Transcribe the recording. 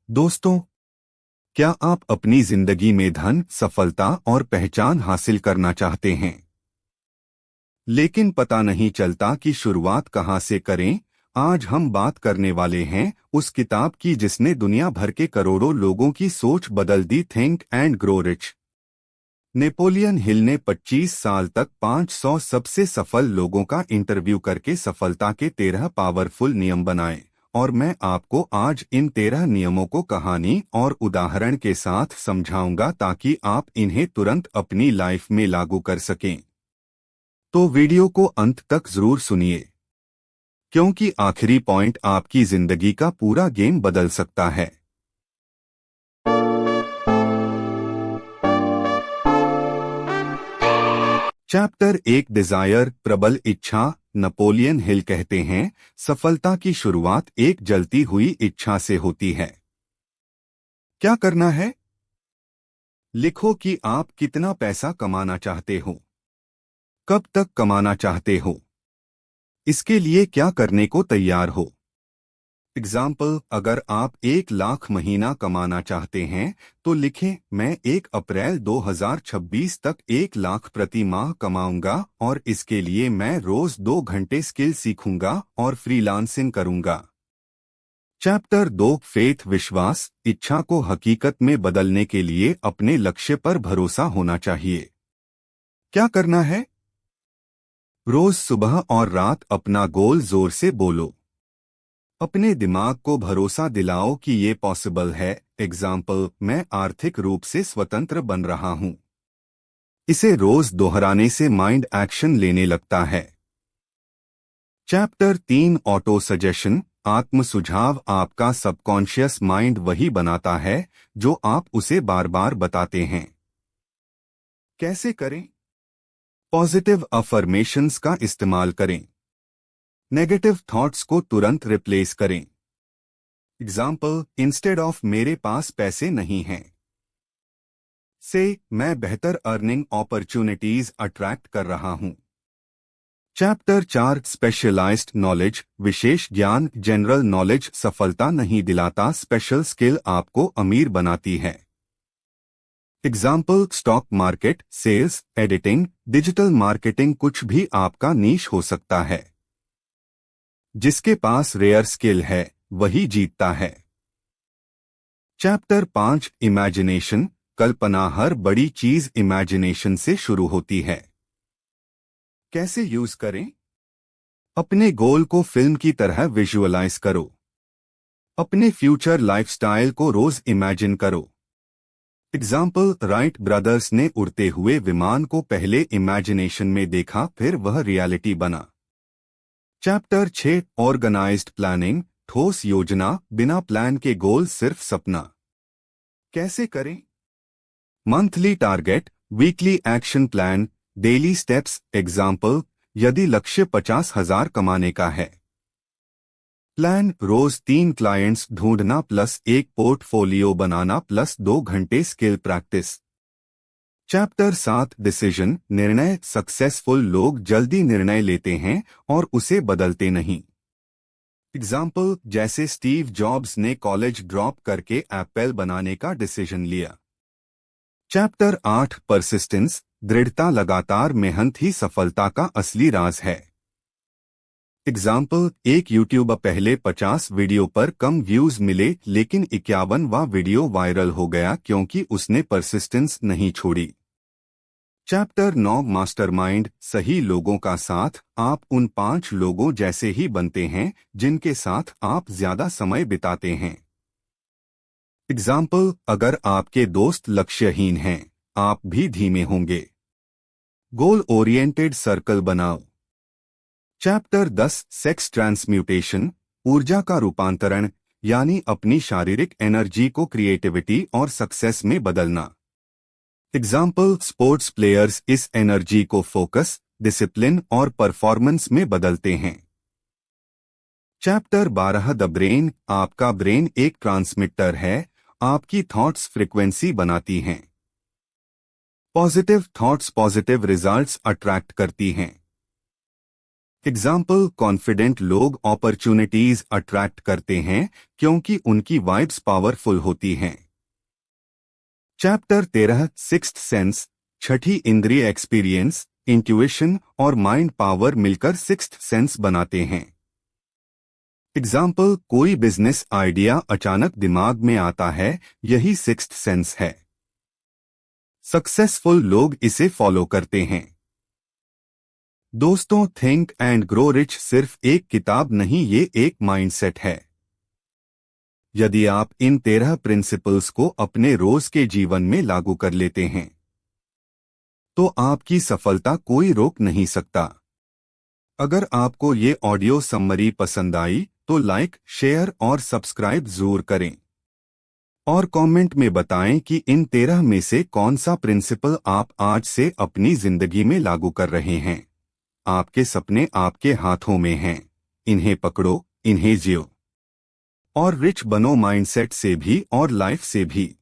दोस्तों, क्या आप अपनी जिंदगी में धन, सफलता और पहचान हासिल करना चाहते हैं, लेकिन पता नहीं चलता कि शुरुआत कहां से करें? आज हम बात करने वाले हैं उस किताब की जिसने दुनिया भर के करोड़ों लोगों की सोच बदल दी, think and grow rich. Napoleon Hill ने 25 साल तक 500 सबसे सफल लोगों का इंटरव्यू करके सफलता के 13 पावरफुल नियम बनाए, और मैं आपको आज इन 13 नियमों को कहानी और उदाहरण के साथ समझाऊंगा ताकि आप इन्हें तुरंत अपनी लाइफ में लागू कर सकें। तो वीडियो को अंत तक जरूर सुनिए, क्योंकि आखिरी पॉइंट आपकी जिंदगी का पूरा गेम बदल सकता है। चैप्टर 1, डिजायर, प्रबल इच्छा। नेपोलियन हिल कहते हैं, सफलता की शुरुआत एक जलती हुई इच्छा से होती है। क्या करना है? लिखो कि आप कितना पैसा कमाना चाहते हो, कब तक कमाना चाहते हो, इसके लिए क्या करने को तैयार हो। एग्जाम्पल, अगर आप 1 लाख महीना कमाना चाहते हैं तो लिखें, मैं 1 अप्रैल 2026 तक 1 लाख प्रति माह कमाऊंगा और इसके लिए मैं रोज 2 घंटे स्किल सीखूंगा और फ्रीलांसिंग करूंगा। चैप्टर 2, फेथ, विश्वास। इच्छा को हकीकत में बदलने के लिए अपने लक्ष्य पर भरोसा होना चाहिए। क्या करना है? रोज सुबह और रात अपना गोल जोर से बोलो। अपने दिमाग को भरोसा दिलाओ कि ये पॉसिबल है। एग्जाम्पल, मैं आर्थिक रूप से स्वतंत्र बन रहा हूँ। इसे रोज दोहराने से माइंड एक्शन लेने लगता है। चैप्टर 3, ऑटो सजेशन, आत्म सुझाव। आपका सबकॉन्शियस माइंड वही बनाता है जो आप उसे बार बार बताते हैं। कैसे करें? पॉजिटिव अफर्मेशंस का इस्तेमाल करें। नेगेटिव थॉट्स को तुरंत रिप्लेस करें। एग्जाम्पल, इंस्टेड ऑफ मेरे पास पैसे नहीं हैं, से मैं बेहतर अर्निंग अपॉर्चुनिटीज अट्रैक्ट कर रहा हूं। चैप्टर 4, स्पेशलाइज्ड नॉलेज, विशेष ज्ञान। जनरल नॉलेज सफलता नहीं दिलाता, स्पेशल स्किल आपको अमीर बनाती है। Example, stock market, sales, editing, digital marketing. कुछ भी आपका नीश हो सकता है। जिसके पास रेयर स्किल है वही जीतता है। चैप्टर 5, इमेजिनेशन, कल्पना। हर बड़ी चीज इमेजिनेशन से शुरू होती है। कैसे यूज करें? अपने गोल को फिल्म की तरह विजुअलाइज करो। अपने फ्यूचर लाइफस्टाइल को रोज इमेजिन करो। एग्जाम्पल, राइट ब्रदर्स ने उड़ते हुए विमान को पहले इमेजिनेशन में देखा, फिर वह रियलिटी बना। चैप्टर 6, ऑर्गेनाइज्ड प्लानिंग, ठोस योजना। बिना प्लान के गोल सिर्फ सपना। कैसे करें? Monthly target, weekly action plan, daily steps. Example, यदि लक्ष्य 50,000 कमाने का है, प्लान रोज 3 क्लाइंट्स ढूंढना प्लस एक पोर्टफोलियो बनाना प्लस 2 घंटे स्किल प्रैक्टिस। चैप्टर 7, डिसीजन, निर्णय। सक्सेसफुल लोग जल्दी निर्णय लेते हैं और उसे बदलते नहीं। एग्जाम्पल, जैसे स्टीव जॉब्स ने कॉलेज ड्रॉप करके एप्पल बनाने का डिसीजन लिया। चैप्टर 8, परसिस्टेंस, दृढ़ता। लगातार मेहनत ही सफलता का असली राज है। एग्जाम्पल, एक यूट्यूबर पहले 50 वीडियो पर कम व्यूज मिले, लेकिन 51वां वीडियो वायरल हो गया क्योंकि उसने परसिस्टेंस नहीं छोड़ी। चैप्टर 9, मास्टरमाइंड, सही लोगों का साथ। आप उन 5 लोगों जैसे ही बनते हैं जिनके साथ आप ज्यादा समय बिताते हैं। एग्जाम्पल, अगर आपके दोस्त लक्ष्यहीन हैं, आप भी धीमे होंगे। गोल ओरिएंटेड सर्कल बनाओ। चैप्टर 10, सेक्स ट्रांसम्यूटेशन, ऊर्जा का रूपांतरण, यानी अपनी शारीरिक एनर्जी को क्रिएटिविटी और सक्सेस में बदलना। एग्जाम्पल, स्पोर्ट्स प्लेयर्स इस एनर्जी को फोकस, डिसिप्लिन और परफॉर्मेंस में बदलते हैं। चैप्टर 12, द ब्रेन, आपका ब्रेन एक ट्रांसमिटर है। आपकी थॉट्स फ्रीक्वेंसी बनाती हैं। Positive thoughts positive results attract करती हैं। एग्जाम्पल, कॉन्फिडेंट लोग अपॉर्चुनिटीज अट्रैक्ट करते हैं क्योंकि उनकी वाइब्स पावरफुल होती हैं। चैप्टर 13 सिक्स्थ सेंस, छठी इंद्रिय एक्सपीरियंस, इंट्यूइशन और माइंड पावर मिलकर सिक्स्थ सेंस बनाते हैं। एग्जाम्पल, कोई बिजनेस आइडिया अचानक दिमाग में आता है, यही सिक्स्थ सेंस है। सक्सेसफुल लोग इसे फॉलो करते हैं। दोस्तों, थिंक एंड ग्रो रिच सिर्फ एक किताब नहीं, ये एक माइंडसेट है। यदि आप इन 13 प्रिंसिपल्स को अपने रोज के जीवन में लागू कर लेते हैं तो आपकी सफलता कोई रोक नहीं सकता। अगर आपको ये ऑडियो समरी पसंद आई तो लाइक, शेयर और सब्सक्राइब जरूर करें और कमेंट में बताएं कि इन 13 में से कौन सा प्रिंसिपल आप आज से अपनी जिंदगी में लागू कर रहे हैं। आपके सपने आपके हाथों में हैं, इन्हें पकड़ो, इन्हें जियो और रिच बनो, माइंडसेट से भी और लाइफ से भी।